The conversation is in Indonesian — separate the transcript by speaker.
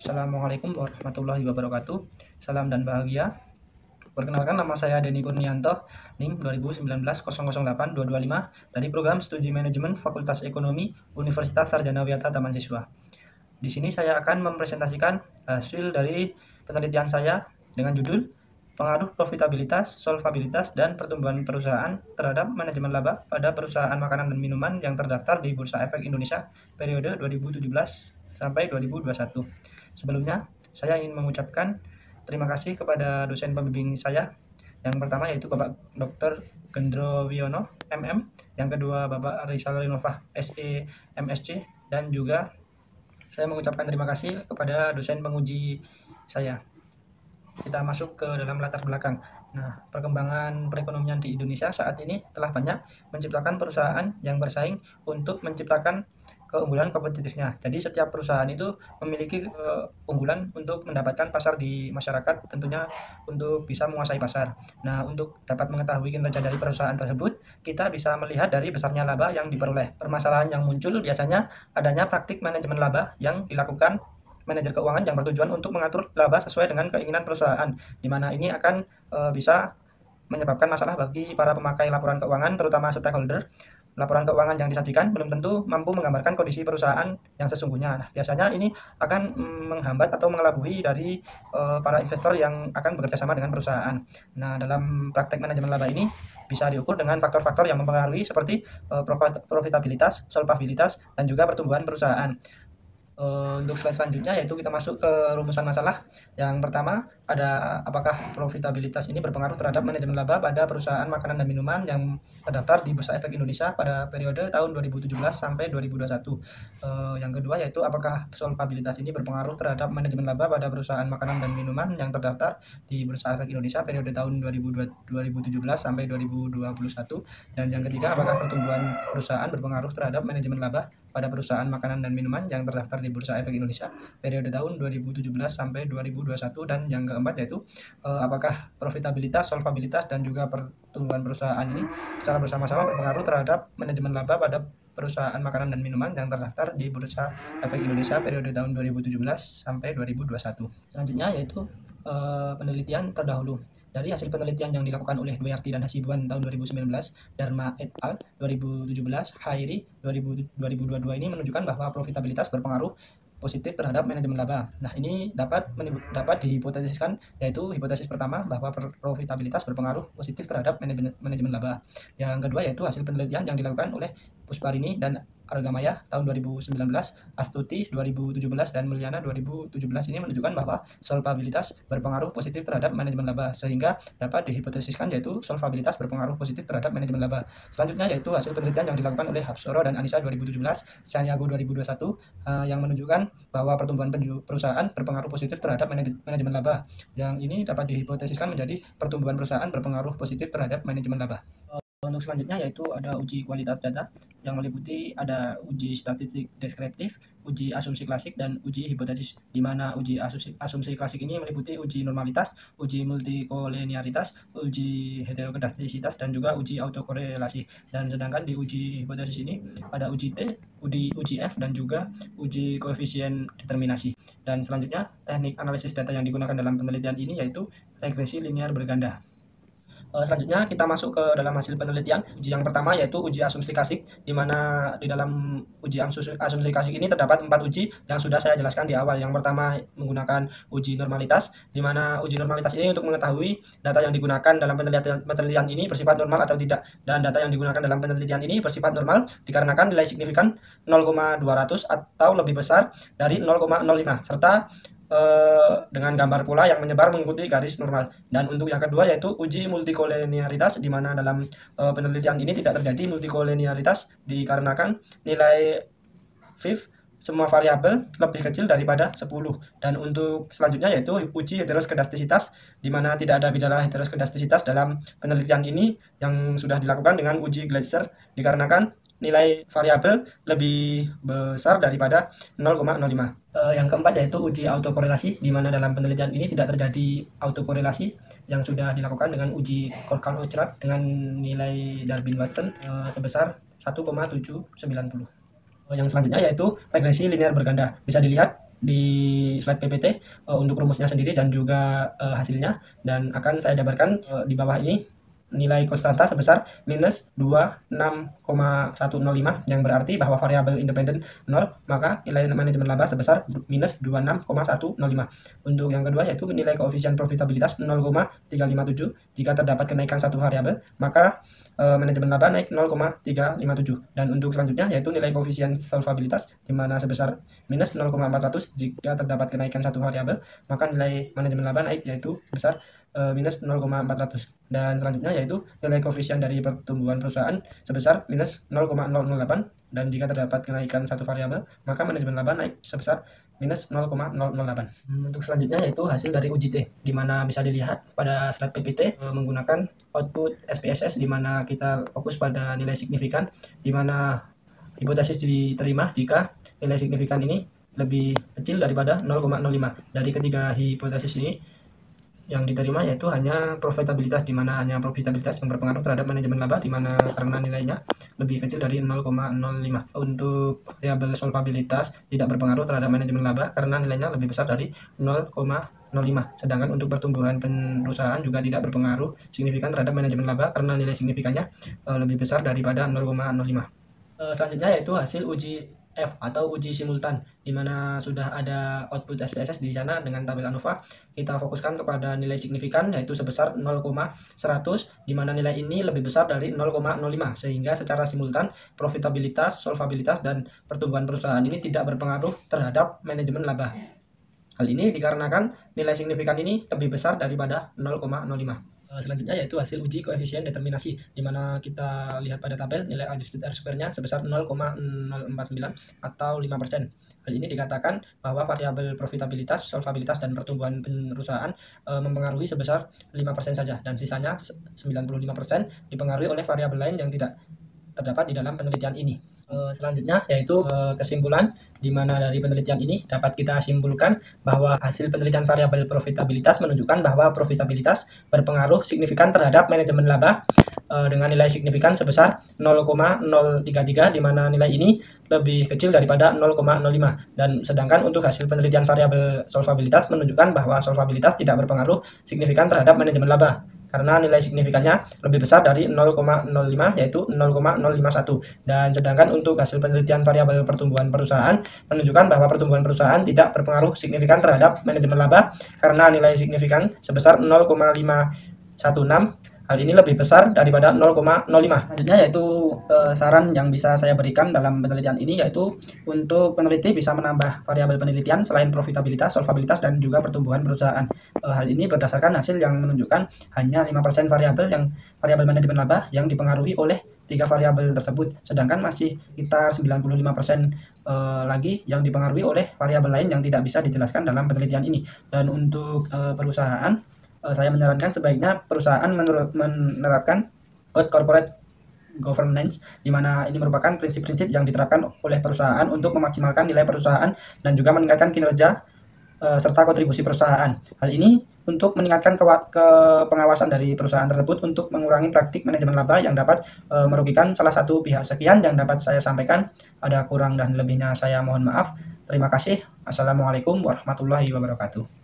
Speaker 1: Assalamualaikum warahmatullahi wabarakatuh. Salam dan bahagia. Perkenalkan, nama saya Denny Kurnianto, NIM 2019 008225 dari program Studi Manajemen Fakultas Ekonomi Universitas Sarjana Wiyata Taman Siswa. Di sini saya akan mempresentasikan hasil dari penelitian saya dengan judul Pengaruh Profitabilitas, Solvabilitas, dan Pertumbuhan Perusahaan terhadap Manajemen Laba pada Perusahaan Makanan dan Minuman yang terdaftar di Bursa Efek Indonesia periode 2017 sampai 2021. Sebelumnya, saya ingin mengucapkan terima kasih kepada dosen pembimbing saya. Yang pertama yaitu Bapak Dr. Gendro Wiono, MM. Yang kedua Bapak Rizal Rinovah, SE, MSc. Dan juga saya mengucapkan terima kasih kepada dosen penguji saya. Kita masuk ke dalam latar belakang. Nah, perkembangan perekonomian di Indonesia saat ini telah banyak menciptakan perusahaan yang bersaing untuk menciptakan keunggulan kompetitifnya. Jadi setiap perusahaan itu memiliki keunggulan untuk mendapatkan pasar di masyarakat, tentunya untuk bisa menguasai pasar. Nah, untuk dapat mengetahui kinerja dari perusahaan tersebut, kita bisa melihat dari besarnya laba yang diperoleh. Permasalahan yang muncul biasanya adanya praktik manajemen laba yang dilakukan manajer keuangan yang bertujuan untuk mengatur laba sesuai dengan keinginan perusahaan, di mana ini akan bisa menyebabkan masalah bagi para pemakai laporan keuangan, terutama stakeholder. Laporan keuangan yang disajikan belum tentu mampu menggambarkan kondisi perusahaan yang sesungguhnya. Nah, biasanya ini akan menghambat atau mengelabui dari para investor yang akan bekerja sama dengan perusahaan. Nah, dalam praktek manajemen laba ini bisa diukur dengan faktor-faktor yang mempengaruhi seperti profitabilitas, solvabilitas, dan juga pertumbuhan perusahaan. Untuk slide selanjutnya yaitu kita masuk ke rumusan masalah. Yang pertama ada apakah profitabilitas ini berpengaruh terhadap manajemen laba pada perusahaan makanan dan minuman yang terdaftar di Bursa Efek Indonesia pada periode tahun 2017 sampai 2021. Yang kedua yaitu apakah solvabilitas ini berpengaruh terhadap manajemen laba pada perusahaan makanan dan minuman yang terdaftar di Bursa Efek Indonesia periode tahun 2017 sampai 2021. Dan yang ketiga apakah pertumbuhan perusahaan berpengaruh terhadap manajemen laba pada perusahaan makanan dan minuman yang terdaftar di Bursa Efek Indonesia periode tahun 2017 sampai 2021. Dan yang keempat yaitu apakah profitabilitas, solvabilitas, dan juga pertumbuhan perusahaan ini secara bersama-sama berpengaruh terhadap manajemen laba pada perusahaan makanan dan minuman yang terdaftar di Bursa Efek Indonesia periode tahun 2017 sampai 2021. Selanjutnya yaitu penelitian terdahulu. Dari hasil penelitian yang dilakukan oleh Duyarti dan Hasibuan tahun 2019, Dharma et al. 2017, Hairi 2022 ini menunjukkan bahwa profitabilitas berpengaruh positif terhadap manajemen laba. Nah, ini dapat dihipotesiskan, yaitu hipotesis pertama bahwa profitabilitas berpengaruh positif terhadap manajemen laba. Yang kedua yaitu hasil penelitian yang dilakukan oleh Pusparini dan Argamaya tahun 2019, Astuti 2017, dan Mulyana 2017 ini menunjukkan bahwa solvabilitas berpengaruh positif terhadap manajemen laba, sehingga dapat dihipotesiskan yaitu solvabilitas berpengaruh positif terhadap manajemen laba. Selanjutnya yaitu hasil penelitian yang dilakukan oleh Hapsoro dan Anissa 2017, Sanyago 2021 yang menunjukkan bahwa pertumbuhan perusahaan berpengaruh positif terhadap manajemen laba. Yang ini dapat dihipotesiskan menjadi pertumbuhan perusahaan berpengaruh positif terhadap manajemen laba. Untuk selanjutnya yaitu ada uji kualitas data yang meliputi ada uji statistik deskriptif, uji asumsi klasik, dan uji hipotesis, di mana uji asumsi klasik ini meliputi uji normalitas, uji multikoleniaritas, uji heterokedastisitas, dan juga uji autokorelasi. Dan sedangkan di uji hipotesis ini ada uji T, uji F, dan juga uji koefisien determinasi. Dan selanjutnya teknik analisis data yang digunakan dalam penelitian ini yaitu regresi linear berganda. Selanjutnya kita masuk ke dalam hasil penelitian. Uji yang pertama yaitu uji asumsi klasik, di mana di dalam uji asumsi klasik ini terdapat 4 uji yang sudah saya jelaskan di awal. Yang pertama menggunakan uji normalitas, di mana uji normalitas ini untuk mengetahui data yang digunakan dalam penelitian ini bersifat normal atau tidak. Dan data yang digunakan dalam penelitian ini bersifat normal dikarenakan nilai signifikan 0,200 atau lebih besar dari 0,05, serta dengan gambar pola yang menyebar mengikuti garis normal. Dan untuk yang kedua yaitu uji multikoleniaritas, di mana dalam penelitian ini tidak terjadi multikoleniaritas dikarenakan nilai VIF semua variabel lebih kecil daripada 10. Dan untuk selanjutnya yaitu uji heteroskedastisitas, di mana tidak ada gejala heteroskedastisitas dalam penelitian ini yang sudah dilakukan dengan uji Gleiser dikarenakan nilai variabel lebih besar daripada 0,05. Yang keempat yaitu uji autokorelasi, di mana dalam penelitian ini tidak terjadi autokorelasi yang sudah dilakukan dengan uji Korkan-Oehrart dengan nilai Darwin-Watson sebesar 1,790. Yang selanjutnya yaitu regresi linear berganda. Bisa dilihat di slide PPT untuk rumusnya sendiri dan juga hasilnya, dan akan saya jabarkan di bawah ini nilai konstanta sebesar minus 26,105 yang berarti bahwa variabel independen 0, maka nilai manajemen laba sebesar minus 26,105. Untuk yang kedua yaitu nilai koefisien profitabilitas 0,357. Jika terdapat kenaikan satu variabel, maka manajemen laba naik 0,357. Dan untuk selanjutnya yaitu nilai koefisien solvabilitas di mana sebesar minus 0,400. Jika terdapat kenaikan satu variabel, maka nilai manajemen laba naik yaitu sebesar minus 0,400. Dan selanjutnya yaitu nilai koefisien dari pertumbuhan perusahaan sebesar minus 0,008, dan jika terdapat kenaikan satu variabel maka manajemen laba naik sebesar minus 0,008. Untuk selanjutnya yaitu hasil dari uji T, di mana bisa dilihat pada slide PPT menggunakan output SPSS, di mana kita fokus pada nilai signifikan, di mana hipotesis diterima jika nilai signifikan ini lebih kecil daripada 0,05. Dari ketiga hipotesis ini yang diterima yaitu hanya profitabilitas, di mana hanya profitabilitas yang berpengaruh terhadap manajemen laba, di mana karena nilainya lebih kecil dari 0,05. Untuk variabel solvabilitas tidak berpengaruh terhadap manajemen laba karena nilainya lebih besar dari 0,05. Sedangkan untuk pertumbuhan perusahaan juga tidak berpengaruh signifikan terhadap manajemen laba karena nilai signifikannya lebih besar daripada 0,05. Selanjutnya yaitu hasil uji F atau uji simultan, di mana sudah ada output SPSS di sana dengan tabel ANOVA. Kita fokuskan kepada nilai signifikan yaitu sebesar 0,100, di mana nilai ini lebih besar dari 0,05, sehingga secara simultan profitabilitas, solvabilitas, dan pertumbuhan perusahaan ini tidak berpengaruh terhadap manajemen laba. Hal ini dikarenakan nilai signifikan ini lebih besar daripada 0,05. Selanjutnya yaitu hasil uji koefisien determinasi, di mana kita lihat pada tabel nilai adjusted R-square-nya sebesar 0,049 atau 5%. Hal ini dikatakan bahwa variabel profitabilitas, solvabilitas, dan pertumbuhan perusahaan mempengaruhi sebesar 5% saja, dan sisanya 95% dipengaruhi oleh variabel lain yang tidak terdapat di dalam penelitian ini. Selanjutnya yaitu kesimpulan, di mana dari penelitian ini dapat kita simpulkan bahwa hasil penelitian variabel profitabilitas menunjukkan bahwa profitabilitas berpengaruh signifikan terhadap manajemen laba dengan nilai signifikan sebesar 0,033, di mana nilai ini lebih kecil daripada 0,05. Dan sedangkan untuk hasil penelitian variabel solvabilitas menunjukkan bahwa solvabilitas tidak berpengaruh signifikan terhadap manajemen laba karena nilai signifikannya lebih besar dari 0,05 yaitu 0,051. Dan sedangkan untuk hasil penelitian variabel pertumbuhan perusahaan menunjukkan bahwa pertumbuhan perusahaan tidak berpengaruh signifikan terhadap manajemen laba karena nilai signifikan sebesar 0,516. Hal ini lebih besar daripada 0,05. Selanjutnya yaitu saran yang bisa saya berikan dalam penelitian ini yaitu untuk peneliti bisa menambah variabel penelitian selain profitabilitas, solvabilitas, dan juga pertumbuhan perusahaan. Hal ini berdasarkan hasil yang menunjukkan hanya 5% variabel manajemen laba yang dipengaruhi oleh 3 variabel tersebut, sedangkan masih sekitar 95% lagi yang dipengaruhi oleh variabel lain yang tidak bisa dijelaskan dalam penelitian ini. Dan untuk perusahaan, saya menyarankan sebaiknya perusahaan menerapkan Code Corporate Governance, di mana ini merupakan prinsip-prinsip yang diterapkan oleh perusahaan untuk memaksimalkan nilai perusahaan dan juga meningkatkan kinerja serta kontribusi perusahaan. Hal ini untuk meningkatkan pengawasan dari perusahaan tersebut untuk mengurangi praktik manajemen laba yang dapat merugikan salah satu pihak. Sekian yang dapat saya sampaikan. Ada kurang dan lebihnya saya mohon maaf. Terima kasih. Assalamualaikum warahmatullahi wabarakatuh.